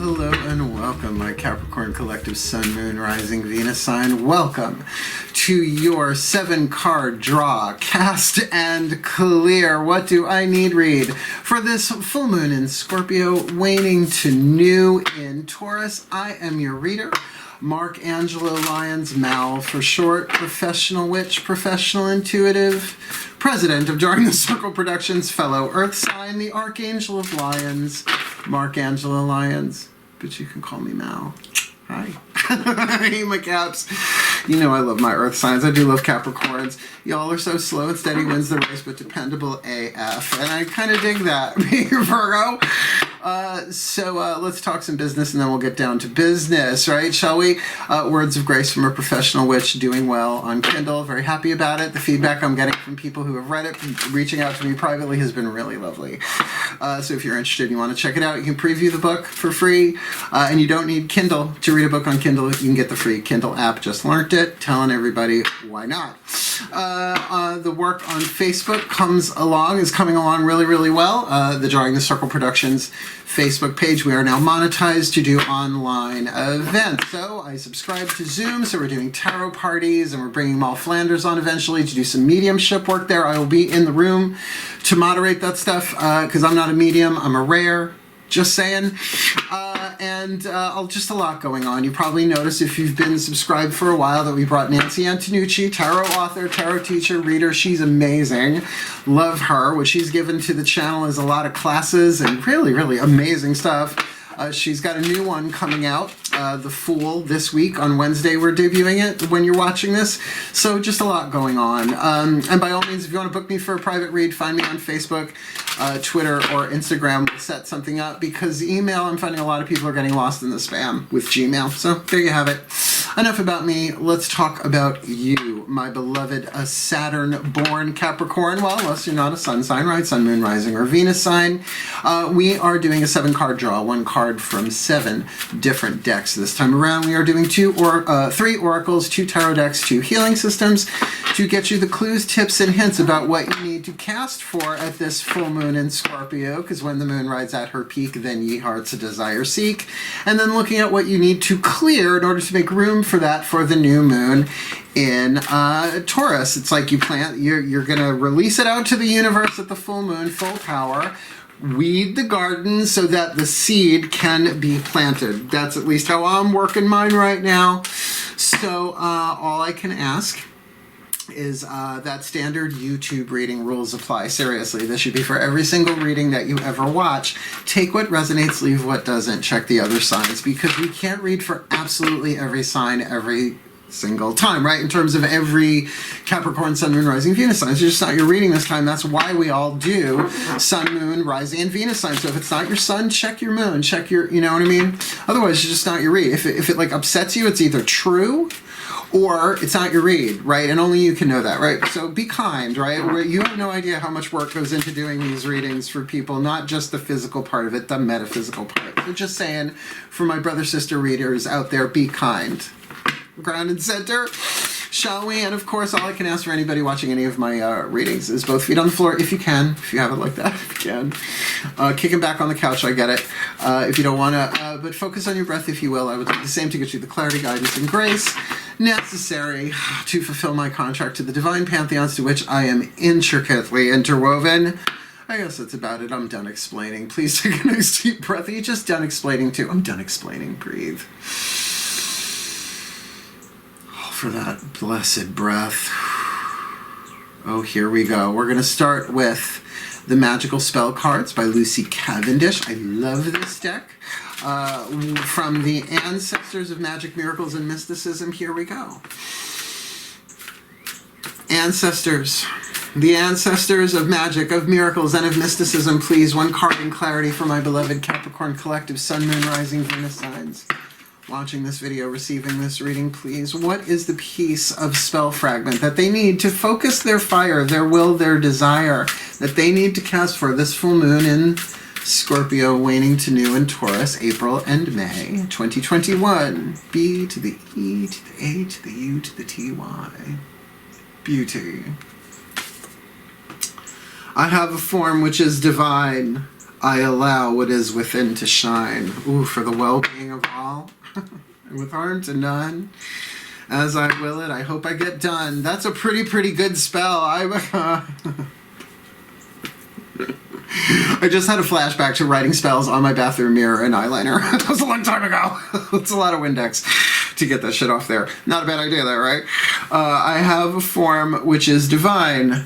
Hello and welcome, my Capricorn collective Sun, Moon, Rising, Venus sign. Welcome to your 7-card draw, cast and clear. What do I need read for this full moon in Scorpio, waning to new in Taurus? I am your reader, Mark Angelo, Lyons, Mal for short, professional witch, professional intuitive, president of During the Circle Productions, fellow earth sign, the Archangel of Lyons, Mark Angelo Lyons, but you can call me Mal. Hi. Hey, my caps. You know I love my earth signs. I do love Capricorns. Y'all are so slow and steady wins the race, but dependable AF. And I kind of dig that, being Virgo. So let's talk some business and then we'll get down to business, right? Shall we? Words of grace from a professional witch, doing well on Kindle. Very happy about it. The feedback I'm getting from people who have read it, reaching out to me privately, has been really lovely. So if you're interested and you want to check it out, you can preview the book for free. And you don't need Kindle to read a book on Kindle. You can get the free Kindle app. Just learned it. Telling everybody, why not? The work on Facebook is coming along really, really well. The Drawing the Circle Productions Facebook page. We are now monetized to do online events. So I subscribe to Zoom, so we're doing tarot parties, and we're bringing Mal Flanders on eventually to do some mediumship work there. I will be in the room to moderate that stuff because I'm not a medium, I'm a rare. Just saying. Just a lot going on. You probably noticed if you've been subscribed for a while that we brought Nancy Antonucci, tarot author, tarot teacher, reader. She's amazing. Love her. What she's given to the channel is a lot of classes and really, really amazing stuff. She's got a new one coming out, The Fool, this week. On Wednesday we're debuting it when you're watching this. So just a lot going on. And by all means, if you want to book me for a private read, find me on Facebook, Twitter, or Instagram. We'll set something up because email, I'm finding a lot of people are getting lost in the spam with Gmail. So there you have it. Enough about me. Let's talk about you, my beloved Saturn-born Capricorn. Well, unless you're not a sun sign, right? Sun, Moon, Rising, or Venus sign. We are doing a 7-card draw, 1 card from 7 different decks. This time around, we are doing 3 oracles, 2 tarot decks, 2 healing systems to get you the clues, tips, and hints about what you need to cast for at this full moon in Scorpio, because when the moon rides at her peak, then ye hearts a desire seek. And then looking at what you need to clear in order to make room for that for the new moon in Taurus. It's like you're going to release it out to the universe at the full moon, full power. Weed the garden so that the seed can be planted. That's at least how I'm working mine right now. So all I can ask is that standard YouTube reading rules apply. Seriously, this should be for every single reading that you ever watch. Take what resonates, leave what doesn't. Check the other signs, because we can't read for absolutely every sign every single time, right? In terms of every Capricorn, Sun, Moon, Rising, Venus sign. It's just not your reading this time. That's why we all do Sun, Moon, Rising, and Venus signs. So if it's not your Sun, check your Moon, check your, you know what I mean? Otherwise, it's just not your read. If it like upsets you, it's either true or it's not your read, right? And only you can know that, right? So be kind, right? You have no idea how much work goes into doing these readings for people, not just the physical part of it, the metaphysical part. So just saying, for my brother, sister readers out there, be kind. Ground and center, shall we? And of course, all I can ask for anybody watching any of my readings is both feet on the floor, if you can, if you have it like that, if you can. Kicking back on the couch, I get it. If you don't want to, but focus on your breath, if you will. I would do the same to get you the clarity, guidance, and grace necessary to fulfill my contract to the divine pantheons to which I am intricately interwoven. I guess that's about it. I'm done explaining. Please take a nice deep breath. Are you just done explaining too? I'm done explaining. Breathe. For that blessed breath. Oh, here we go. We're going to start with the Magical Spell Cards by Lucy Cavendish. I love this deck. From the Ancestors of Magic, Miracles, and Mysticism. Here we go. Ancestors. The ancestors of magic, of miracles, and of mysticism, please. 1 card in clarity for my beloved Capricorn collective Sun, Moon, Rising, Venus signs. Watching this video, receiving this reading, please. What is the piece of spell fragment that they need to focus their fire, their will, their desire, that they need to cast for this full moon in Scorpio, waning to new in Taurus, April and May 2021? B to the E to the A to the U to the TY. Beauty. I have a form which is divine. I allow what is within to shine. Ooh, for the well-being of all. With harm to none. As I will it, I hope I get done. That's a pretty good spell. I just had a flashback to writing spells on my bathroom mirror and eyeliner. That was a long time ago. It's a lot of Windex to get that shit off there. Not a bad idea, though, right? I have a form which is divine.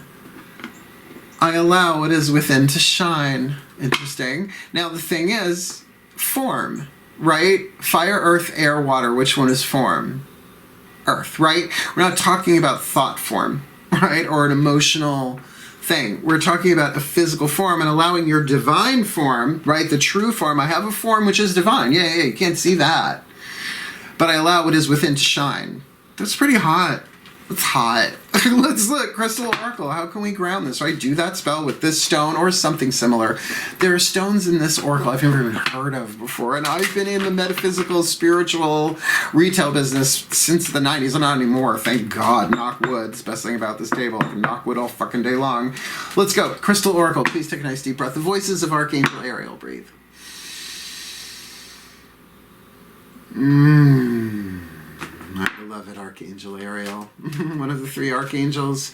I allow what is within to shine. Interesting. Now, the thing is, form, right? Fire, earth, air, water. Which one is form? Earth, right? We're not talking about thought form, right? Or an emotional thing. We're talking about a physical form and allowing your divine form, right? The true form. I have a form which is divine. Yeah, you can't see that. But I allow what is within to shine. That's pretty hot. It's hot. Let's look. Crystal Oracle. How can we ground this, right? Do that spell with this stone or something similar. There are stones in this oracle I've never even heard of before. And I've been in the metaphysical, spiritual retail business since the 90s. I'm not anymore. Thank God. Knock wood. It's the best thing about this table. I can knock wood all fucking day long. Let's go. Crystal Oracle. Please take a nice deep breath. The voices of Archangel Ariel. Breathe. My beloved Archangel Ariel, one of the three archangels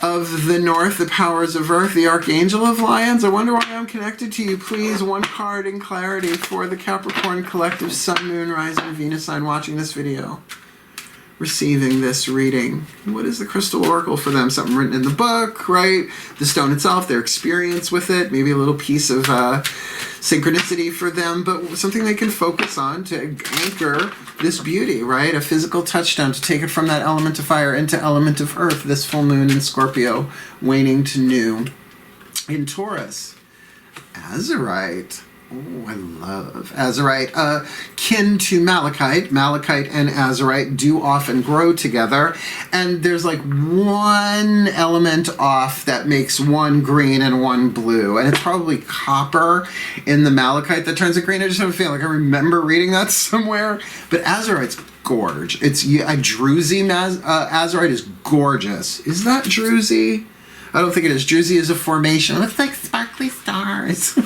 of the north, the powers of earth, the Archangel of Lyons. I wonder why I'm connected to you. Please, one card in clarity for the Capricorn collective Sun, Moon, Rising, Venus sign watching this video, receiving this reading. What is the Crystal Oracle for them? Something written in the book, right? The stone itself, their experience with it, maybe a little piece of synchronicity for them, but something they can focus on to anchor this beauty, right? A physical touchstone to take it from that element of fire into element of earth, this full moon in Scorpio, waning to new. In Taurus, Azurite. Oh, I love Azurite. Kin to Malachite. Malachite and Azurite do often grow together. And there's like one element off that makes one green and one blue. And it's probably copper in the Malachite that turns it green. I just have a feeling like I remember reading that somewhere. But Azurite's gorge. It's a Druzy Azurite is gorgeous. Is that Druzy? I don't think it is. Druzy is a formation. It looks like sparkly stars.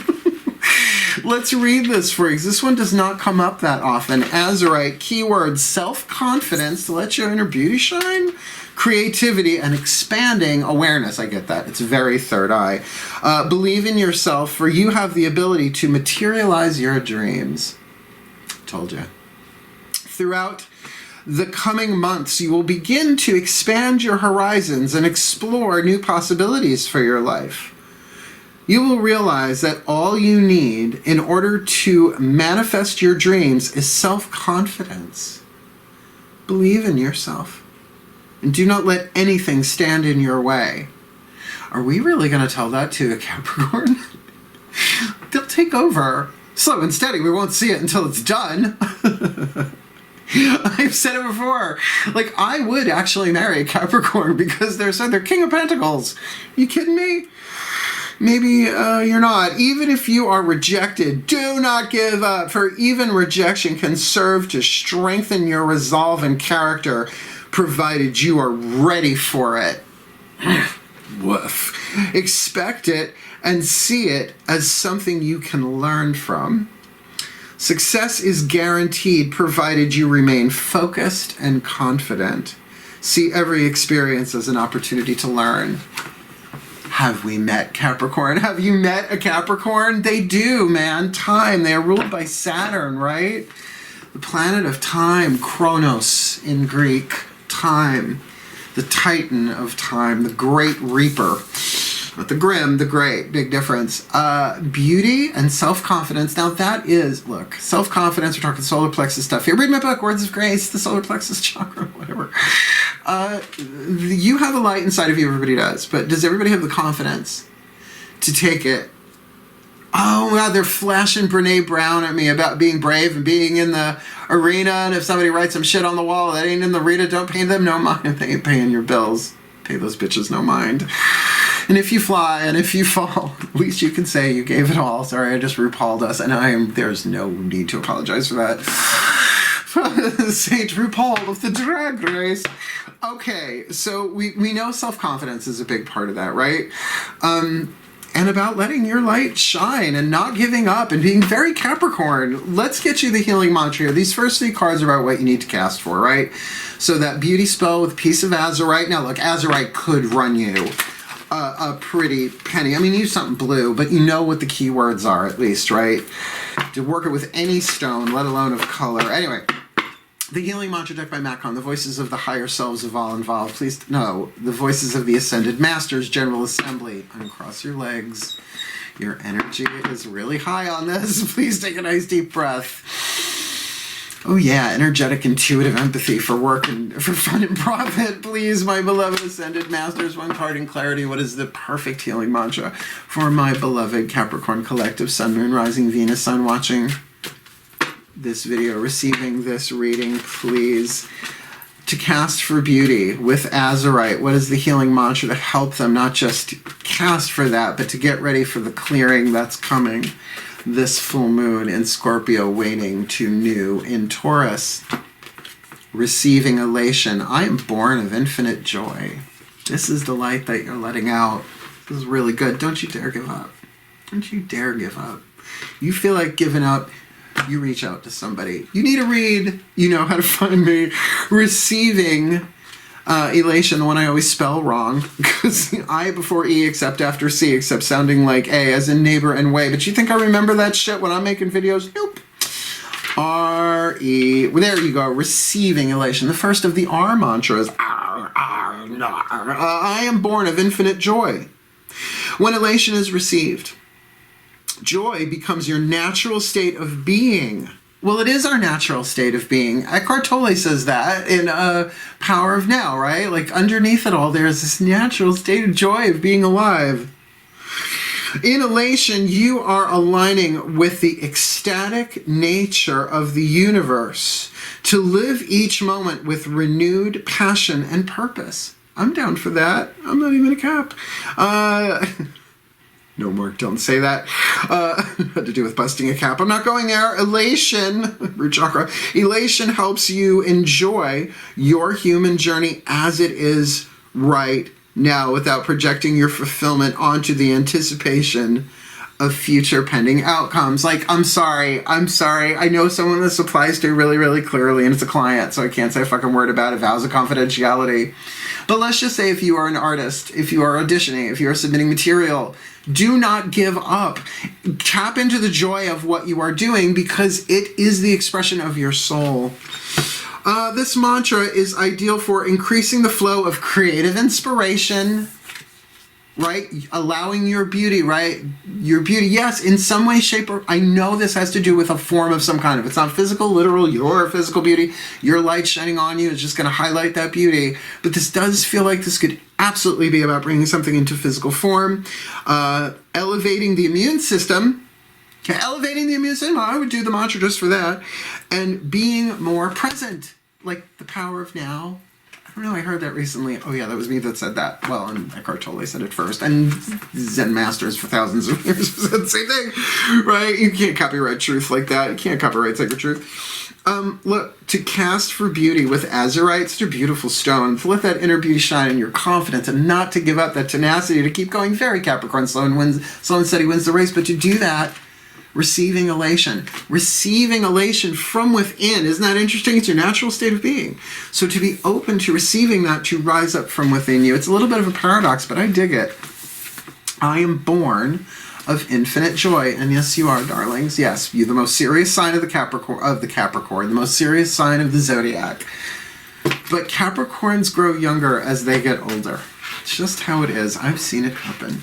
Let's read this for you. This one does not come up that often. Azurite, keyword self-confidence to let your inner beauty shine, creativity, and expanding awareness. I get that. It's very third eye. Believe in yourself, for you have the ability to materialize your dreams. Told you. Throughout the coming months, you will begin to expand your horizons and explore new possibilities for your life. You will realize that all you need in order to manifest your dreams is self-confidence. Believe in yourself and do not let anything stand in your way. Are we really going to tell that to a Capricorn? They'll take over. Slow and steady. We won't see it until it's done. I've said it before. Like, I would actually marry a Capricorn because they're King of Pentacles. Are you kidding me? Maybe you're not. Even if you are rejected, do not give up, for even rejection can serve to strengthen your resolve and character, provided you are ready for it. Woof. Expect it and see it as something you can learn from. Success is guaranteed provided you remain focused and confident. See every experience as an opportunity to learn. Have we met Capricorn? Have you met a Capricorn? They do, man. Time. They are ruled by Saturn, right? The planet of time, Chronos in Greek. Time. The Titan of time. The Great Reaper. Not the Grim, the Great. Big difference. Beauty and self-confidence. Now that is, look, self-confidence, we're talking solar plexus stuff here. Read my book, Words of Grace, the solar plexus chakra, whatever. You have a light inside of you, everybody does, but does everybody have the confidence to take it? Oh, wow, they're flashing Brene Brown at me about being brave and being in the arena, and if somebody writes some shit on the wall that ain't in the arena, don't pay them no mind. They ain't paying your bills. Pay those bitches no mind. And if you fly and if you fall, at least you can say you gave it all. Sorry, I just RuPaul'd us, and there's no need to apologize for that. Saint RuPaul of the Drag Race. Okay, so we know self-confidence is a big part of that, right? and about letting your light shine and not giving up and being very Capricorn. Let's get you the healing mantra here. These first 3 cards are about what you need to cast for, right? So that beauty spell with a piece of Azurite. Now look, Azurite could run you a pretty penny. I mean, use something blue, but you know what the keywords are at least, right? To work it with any stone, let alone of color. Anyway, the healing mantra deck by Macon, the voices of the higher selves of all involved. Please, no, the voices of the ascended masters, General Assembly. Uncross your legs. Your energy is really high on this. Please take a nice deep breath. Oh yeah, energetic, intuitive empathy for work and for fun and profit. Please, my beloved ascended masters, 1 card in clarity. What is the perfect healing mantra for my beloved Capricorn collective, Sun, Moon, Rising, Venus, Sun watching this video, receiving this reading, please? To cast for beauty with Azurite, what is the healing mantra to help them not just cast for that, but to get ready for the clearing that's coming this full moon in Scorpio, waning to new in Taurus? Receiving elation. I am born of infinite joy. This is the light that you're letting out. This is really good. Don't you dare give up. Don't you dare give up. You feel like giving up, you reach out to somebody. You need a read. You know how to find me. Receiving elation, the one I always spell wrong, because I before E except after C, except sounding like A, as in neighbor and way. But you think I remember that shit when I'm making videos? Nope. R-E. Well, there you go. Receiving elation. The first of the R mantras. I am born of infinite joy. When elation is received, joy becomes your natural state of being. Well, it is our natural state of being. Eckhart Tolle says that in Power of Now, right? Like underneath it all, there's this natural state of joy of being alive. In elation, you are aligning with the ecstatic nature of the universe to live each moment with renewed passion and purpose. I'm down for that. I'm not even a Cap. No, Mark, don't say that. Had to do with busting a cap. I'm not going there. Elation, root chakra. Elation helps you enjoy your human journey as it is right now without projecting your fulfillment onto the anticipation of future pending outcomes. Like, I'm sorry. I know someone this applies to really, really clearly, and it's a client, so I can't say a fucking word about it. Vows of confidentiality. But let's just say if you are an artist, if you are auditioning, if you are submitting material, do not give up. Tap into the joy of what you are doing because it is the expression of your soul. This mantra is ideal for increasing the flow of creative inspiration, right? Allowing your beauty, right? Your beauty, yes, in some way, shape, or I know this has to do with a form of some kind. If it's not physical, literal, your physical beauty, your light shining on you is just going to highlight that beauty. But this does feel like this could absolutely be about bringing something into physical form, elevating the immune system. Okay, elevating the immune system, I would do the mantra just for that. And being more present, like the power of now. I don't know, I heard that recently. Oh yeah, that was me that said that. Well, and Eckhart Tolle said it first. And Zen masters for thousands of years said the same thing, right? You can't copyright truth like that. You can't copyright sacred truth. Look, to cast for beauty with Azurite, such a beautiful stone, to let that inner beauty shine in your confidence and not to give up that tenacity to keep going. Very Capricorn, slow and steady wins the race, but to do that, receiving elation from within. Isn't that interesting? It's your natural state of being. So to be open to receiving that, to rise up from within you. It's a little bit of a paradox, but I dig it. I am born of infinite joy. And yes, you are, darlings. Yes, you're the most serious sign of the Capricorn, the most serious sign of the zodiac. But Capricorns grow younger as they get older. It's just how it is. I've seen it happen.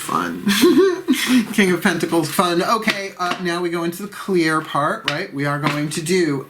Fun. King of Pentacles, fun. Okay, now we go into the clear part, right? We are going to do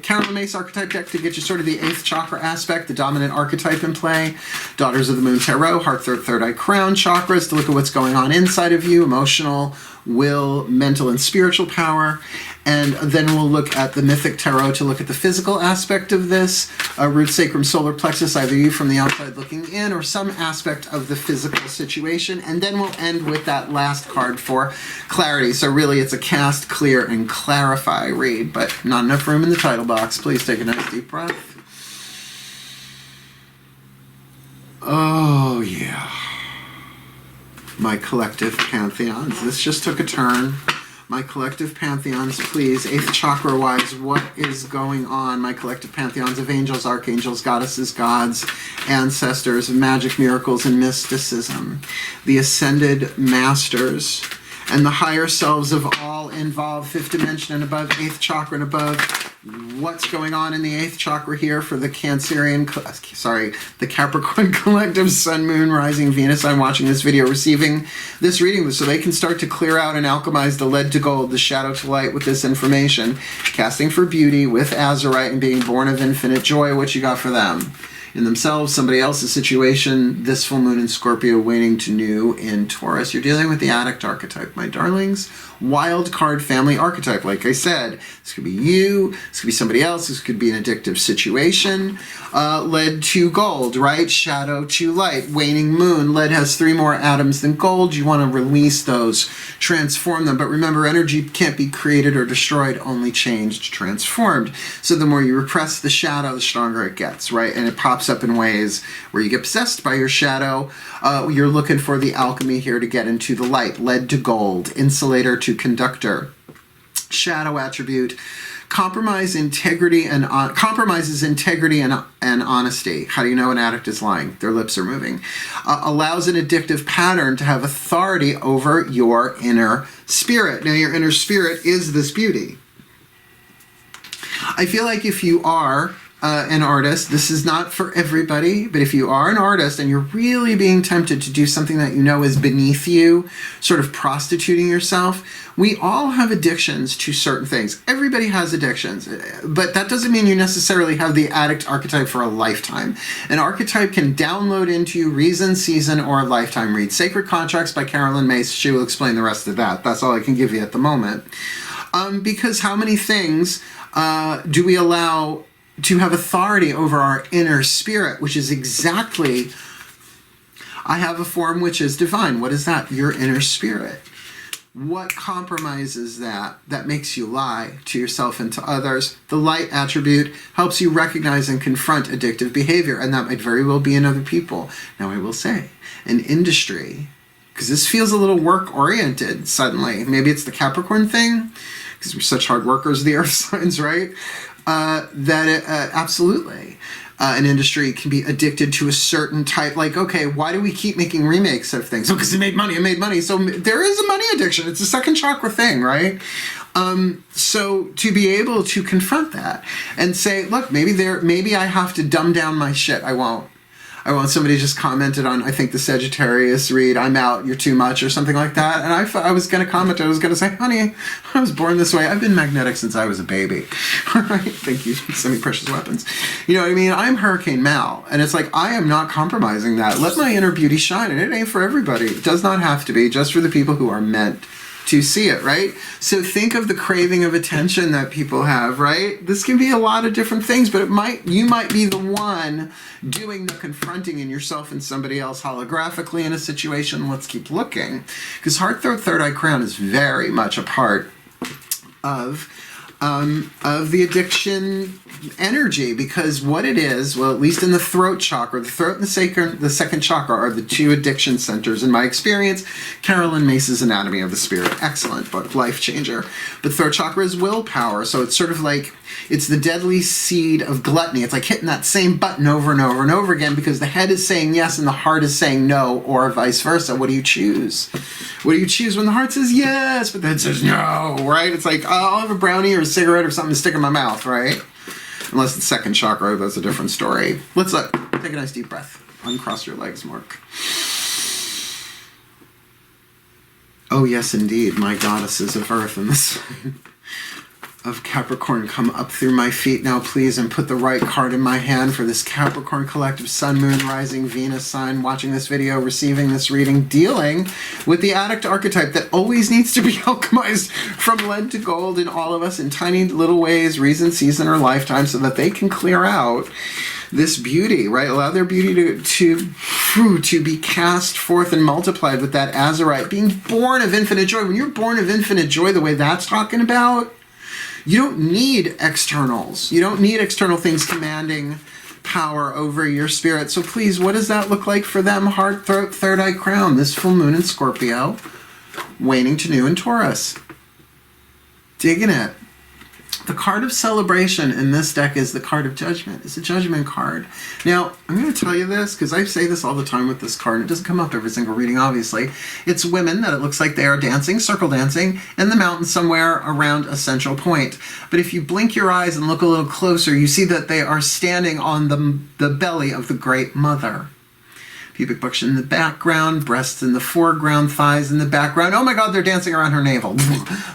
Carolyn Mace archetype deck to get you sort of the 8th chakra aspect, the dominant archetype in play. Daughters of the Moon Tarot, Heart, Third Eye, Crown chakras to look at what's going on inside of you, emotional, will, mental, and spiritual power. And then we'll look at the Mythic Tarot to look at the physical aspect of this, root, sacrum, solar plexus, either you from the outside looking in or some aspect of the physical situation. And then we'll end with that last card for clarity. So really it's a cast, clear, and clarify read, but not enough room in the title box. Please take a nice deep breath. Oh, yeah. My collective pantheons. This just took a turn. My collective pantheons, please, 8th chakra wise, what is going on? My collective pantheons of angels, archangels, goddesses, gods, ancestors, magic, miracles, and mysticism. The ascended masters and the higher selves of all involved, 5th dimension and above, 8th chakra and above. What's going on in the 8th chakra here for the the Capricorn collective, Sun, Moon, Rising, Venus? I'm watching this video, receiving this reading, so they can start to clear out and alchemize the lead to gold, the shadow to light with this information. Casting for beauty with Azurite and being born of infinite joy. What you got for them? In themselves, somebody else's situation, this full moon in Scorpio, waning to new in Taurus. You're dealing with the addict archetype, my darlings. Wild card family archetype. Like I said, this could be you, this could be somebody else, this could be an addictive situation. Lead to gold, right? Shadow to light. Waning moon. Lead has 3 more atoms than gold. You want to release those, transform them. But remember, energy can't be created or destroyed, only changed, transformed. So the more you repress the shadow, the stronger it gets, right? And it pops up in ways where you get possessed by your shadow. You're looking for the alchemy here to get into the light. Lead to gold. Insulator to conductor. Shadow attribute. Compromises integrity and honesty. How do you know an addict is lying? Their lips are moving. Allows an addictive pattern to have authority over your inner spirit. Now, your inner spirit is this beauty. I feel like if you are an artist, this is not for everybody, but if you are an artist and you're really being tempted to do something that you know is beneath you, sort of prostituting yourself, we all have addictions to certain things. Everybody has addictions, but that doesn't mean you necessarily have the addict archetype for a lifetime. An archetype can download into you reason, season, or a lifetime. Read Sacred Contracts by Caroline Myss. She will explain the rest of that. That's all I can give you at the moment. Because how many things do we allow to have authority over our inner spirit, which is exactly, I have a form which is divine. What is that? Your inner spirit. What compromises that? That makes you lie to yourself and to others. The light attribute helps you recognize and confront addictive behavior, and that might very well be in other people. Now, I will say, in industry, because this feels a little work-oriented suddenly. Maybe it's the Capricorn thing, because we're such hard workers, the earth signs, right? Absolutely. An industry can be addicted to a certain type, like, okay, why do we keep making remakes of things? Oh, because it made money. So there is a money addiction. It's a second chakra thing, right? So to be able to confront that and say, look, maybe I have to dumb down my shit. I won't. Somebody just commented on, I think, the Sagittarius read, I'm out, you're too much, or something like that. And I was going to comment, I was going to say, honey, I was born this way. I've been magnetic since I was a baby. All right, thank you, semi-precious weapons. You know what I mean? I'm Hurricane Mal. And it's like, I am not compromising that. Let my inner beauty shine. And it ain't for everybody. It does not have to be, just for the people who are meant to see it, right? So think of the craving of attention that people have, right? This can be a lot of different things, but you might be the one doing the confronting in yourself and somebody else holographically in a situation. Let's keep looking, because heart, throat, third eye, crown is very much a part of the addiction energy, because what it is, well, at least in the throat chakra, the throat and the second chakra are the 2 addiction centers in my experience. Caroline Myss's Anatomy of the Spirit, excellent book, life changer. But throat chakra is willpower, so it's sort of like, it's the deadly seed of gluttony. It's like hitting that same button over and over and over again, because the head is saying yes and the heart is saying no, or vice versa. What do you choose? What do you choose when the heart says yes, but the head says no, right? It's like, oh, I'll have a brownie or a cigarette or something to stick in my mouth, right? Unless it's second chakra, that's a different story. Let's look. Take a nice deep breath. Uncross your legs, Mark. Oh, yes, indeed. My goddesses of earth and the sign of Capricorn come up through my feet now, please, and put the right card in my hand for this Capricorn collective, Sun, Moon, Rising, Venus sign, watching this video, receiving this reading, dealing with the addict archetype that always needs to be alchemized from lead to gold in all of us in tiny little ways, reason, season, or lifetime, so that they can clear out this beauty, right? Allow their beauty to be cast forth and multiplied with that Azurite, being born of infinite joy. When you're born of infinite joy, the way that's talking about, you don't need externals. You don't need external things commanding power over your spirit. So please, what does that look like for them? Heart, throat, third eye, crown. This full moon in Scorpio, waning to new in Taurus. Digging it. The card of celebration in this deck is the card of judgment. It's a judgment card. Now, I'm going to tell you this because I say this all the time with this card. It doesn't come up every single reading, obviously. It's women that it looks like they are dancing, circle dancing, in the mountains somewhere around a central point. But if you blink your eyes and look a little closer, you see that they are standing on the belly of the Great Mother. Pubic buction in the background, breasts in the foreground, thighs in the background. Oh my God, they're dancing around her navel.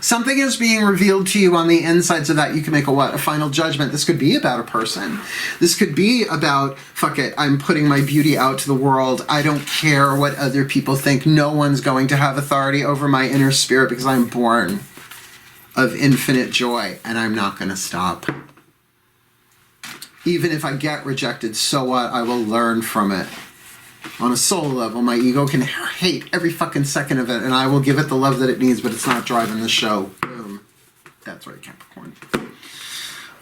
Something is being revealed to you on the inside so that you can make a final judgment. This could be about a person. This could be about, fuck it, I'm putting my beauty out to the world. I don't care what other people think. No one's going to have authority over my inner spirit because I'm born of infinite joy and I'm not going to stop. Even if I get rejected, so what? I will learn from it. On a soul level, my ego can hate every fucking second of it, and I will give it the love that it needs, but it's not driving the show. Boom. That's right, Capricorn.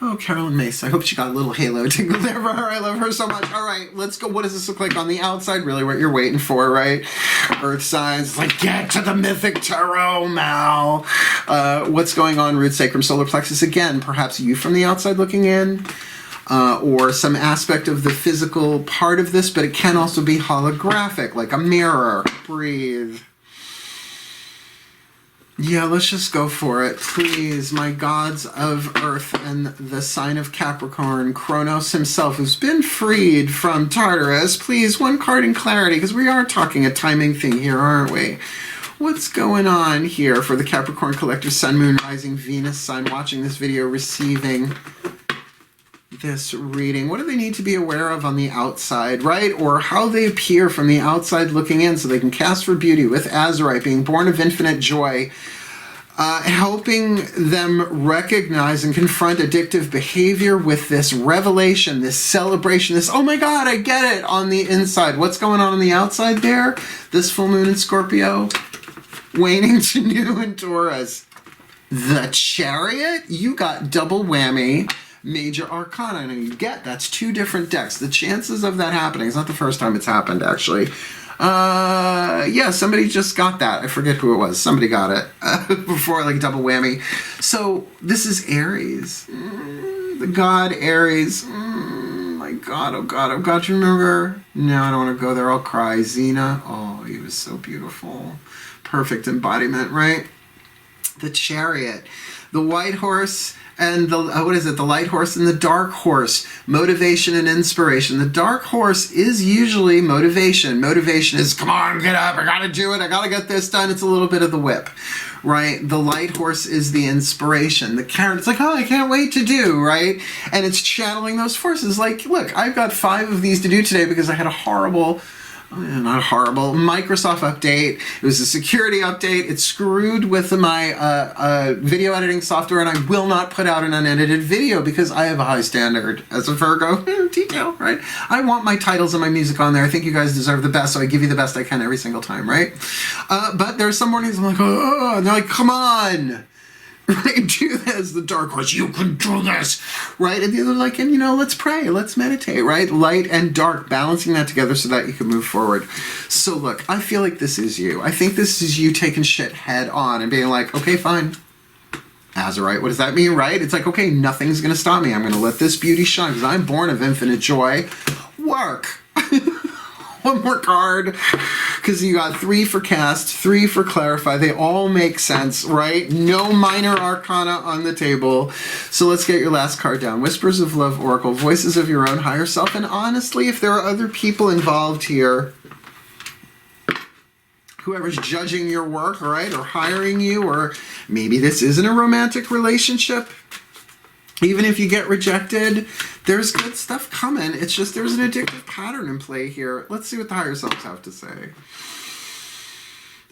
Oh, Carolyn Mace. I hope she got a little halo tingle there for her. I love her so much. All right, let's go. What does this look like on the outside? Really what you're waiting for, right? Earth signs. Like, get to the mythic tarot, Mal. What's going on? Root, sacrum, solar plexus. Again, perhaps you from the outside looking in. Or some aspect of the physical part of this, but it can also be holographic, like a mirror. Breathe. Yeah, let's just go for it. Please, my gods of Earth and the sign of Capricorn, Kronos himself, who's been freed from Tartarus. Please, one card in clarity, because we are talking a timing thing here, aren't we? What's going on here for the Capricorn collective, Sun, Moon, Rising, Venus, Sun, watching this video, receiving this reading? What do they need to be aware of on the outside, right? Or how they appear from the outside looking in so they can cast for beauty with Azurite, being born of infinite joy, helping them recognize and confront addictive behavior with this revelation, this celebration, this, oh my God, I get it, on the inside. What's going on the outside there? This full moon in Scorpio, waning to new in Taurus. The Chariot, you got double whammy. Major Arcana. Now you get that's two different decks. The chances of that happening, it's not the first time it's happened, actually. Yeah, somebody just got that. I forget who it was. Somebody got it before, like double whammy. So this is Aries. The god Aries. My God, oh God, oh God. You remember? No, I don't want to go there. I'll cry. Xena. Oh, he was so beautiful. Perfect embodiment, right? The Chariot. The white horse and the, what is it? The light horse and the dark horse. Motivation and inspiration. The dark horse is usually motivation. Motivation is, come on, get up, I gotta do it, I gotta get this done. It's a little bit of the whip, right? The light horse is the inspiration. The carrot, it's like, oh, I can't wait to do, right? And it's channeling those forces. Like, look, I've got 5 of these to do today because I had a horrible, not horrible, Microsoft update. It was a security update. It screwed with my video editing software, and I will not put out an unedited video because I have a high standard as a Virgo. Detail, right? I want my titles and my music on there. I think you guys deserve the best, so I give you the best I can every single time, right? But there's some mornings I'm like, oh, and they're like, come on. Right, do this, the dark horse, you can do this, right? And the other like, and you know, let's pray, let's meditate, right? Light and dark, balancing that together so that you can move forward. So look, I feel like this is you. I think this is you taking shit head on and being like, okay, fine. Azurite, what does that mean, right? It's like, okay, nothing's gonna stop me. I'm gonna let this beauty shine because I'm born of infinite joy. Work. One more card, because you got 3 for cast, 3 for clarify. They all make sense, right? No minor arcana on the table. So let's get your last card down. Whispers of Love Oracle, voices of your own higher self. And honestly, if there are other people involved here, whoever's judging your work, right, or hiring you, or maybe this isn't a romantic relationship. Even if you get rejected, there's good stuff coming. It's just there's an addictive pattern in play here. Let's see what the higher selves have to say.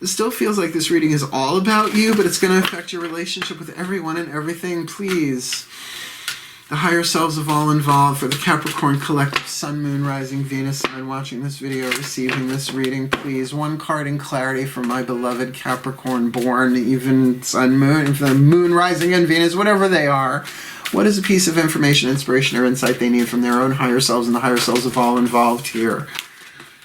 It still feels like this reading is all about you, but it's going to affect your relationship with everyone and everything. Please, the higher selves of all involved, for the Capricorn collective, Sun, Moon, Rising, Venus, Sun, watching this video, receiving this reading, please, one card in clarity for my beloved Capricorn born, even Sun, Moon, Moon, Rising, and Venus, whatever they are. What is a piece of information, inspiration, or insight they need from their own higher selves and the higher selves of all involved here?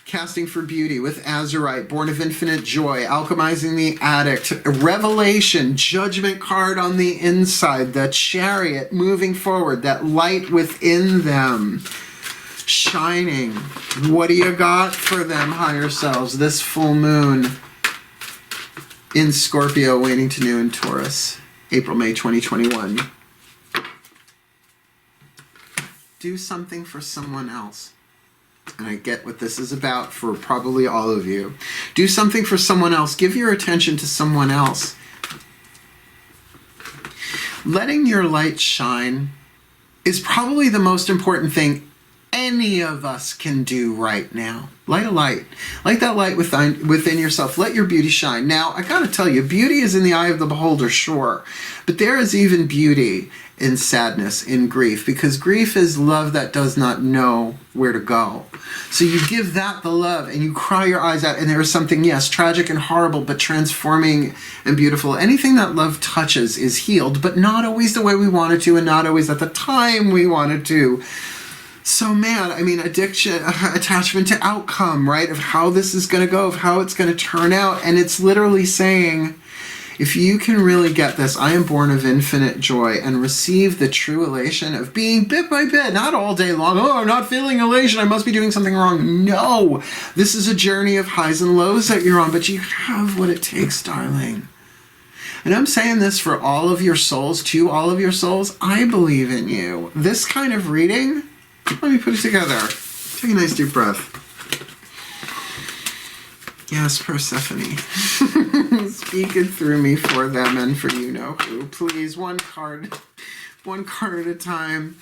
Casting for beauty with Azurite, born of infinite joy, alchemizing the addict, revelation, judgment card on the inside, the chariot moving forward, that light within them, shining. What do you got for them, higher selves, this full moon in Scorpio, waning to new in Taurus, April, May 2021? Do something for someone else. And I get what this is about for probably all of you. Do something for someone else. Give your attention to someone else. Letting your light shine is probably the most important thing any of us can do right now. Light a light. Light that light within yourself. Let your beauty shine. Now, I gotta tell you, beauty is in the eye of the beholder, sure. But there is even beauty in sadness, in grief, because grief is love that does not know where to go. So you give that the love and you cry your eyes out, and there is something, yes, tragic and horrible, but transforming and beautiful. Anything that love touches is healed, but not always the way we want it to, and not always at the time we want it to. So man, I mean, addiction, attachment to outcome, right? Of how this is going to go, of how it's going to turn out. And it's literally saying, if you can really get this, I am born of infinite joy, and receive the true elation of being bit by bit, not all day long. Oh, I'm not feeling elation, I must be doing something wrong. No, this is a journey of highs and lows that you're on, but you have what it takes, darling. And I'm saying this for all of your souls, to all of your souls. I believe in you. This kind of reading, let me put it together. Take a nice deep breath. Yes, Persephone. Speak it through me for them and for you know who. Please, one card at a time.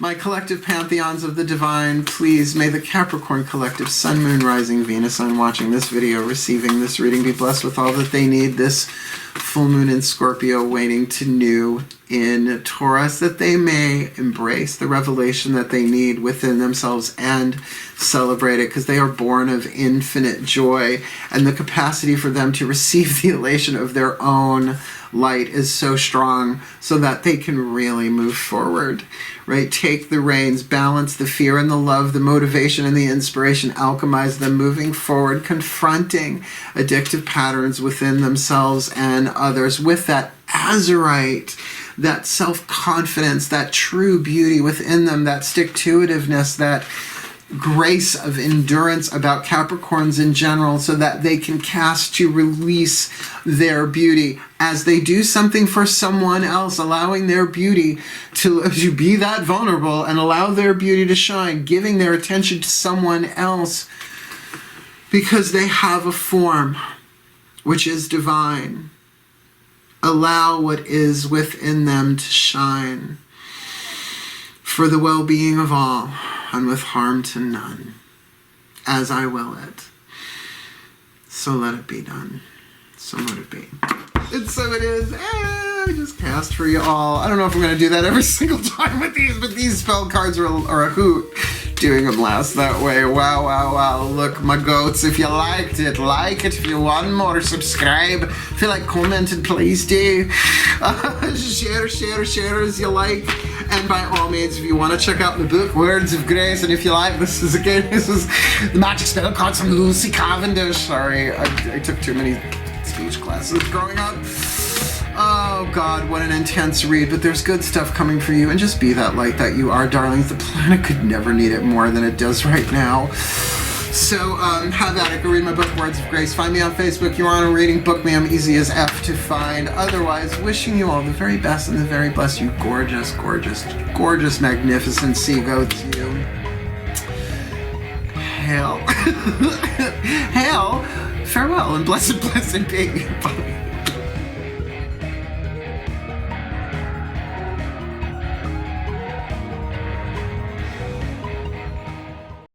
My collective pantheons of the divine, please, may the Capricorn collective, Sun, Moon, Rising, Venus, Sun, watching this video, receiving this reading, be blessed with all that they need this full moon in Scorpio, waning to new in Taurus, that they may embrace the revelation that they need within themselves and celebrate it, because they are born of infinite joy, and the capacity for them to receive the elation of their own light is so strong, so that they can really move forward, right? Take the reins, balance the fear and the love, the motivation and the inspiration, alchemize them, moving forward, confronting addictive patterns within themselves and others with that Azurite, that self-confidence, that true beauty within them, that stick-to-itiveness, that grace of endurance about Capricorns in general, so that they can cast to release their beauty as they do something for someone else, allowing their beauty to be that vulnerable and allow their beauty to shine, giving their attention to someone else because they have a form which is divine. Allow what is within them to shine for the well-being of all, and with harm to none, as I will it. So let it be done. So let it be. And so it is. I just cast for you all. I don't know if I'm going to do that every single time with these, but these spell cards are a hoot. Doing them last that way. Wow, wow, wow. Look, my goats, if you liked it, like it. If you want more, subscribe. If you like, commented, please do. Share as you like. And by all means, if you want to check out the book, Words of Grace, and if you like, this is the magic spell cards from Lucy Cavendish. Sorry, I took too many speech classes growing up. Oh God, what an intense read, but there's good stuff coming for you, and just be that light that you are, darlings. The planet could never need it more than it does right now. So have at it. Go read my book, Words of Grace. Find me on Facebook. You want a reading, book me. I'm easy as F to find. Otherwise, wishing you all the very best and the very blessed. You gorgeous, gorgeous, gorgeous, magnificent sea goats. You. Hail. Hail. Farewell and blessed be. Bye.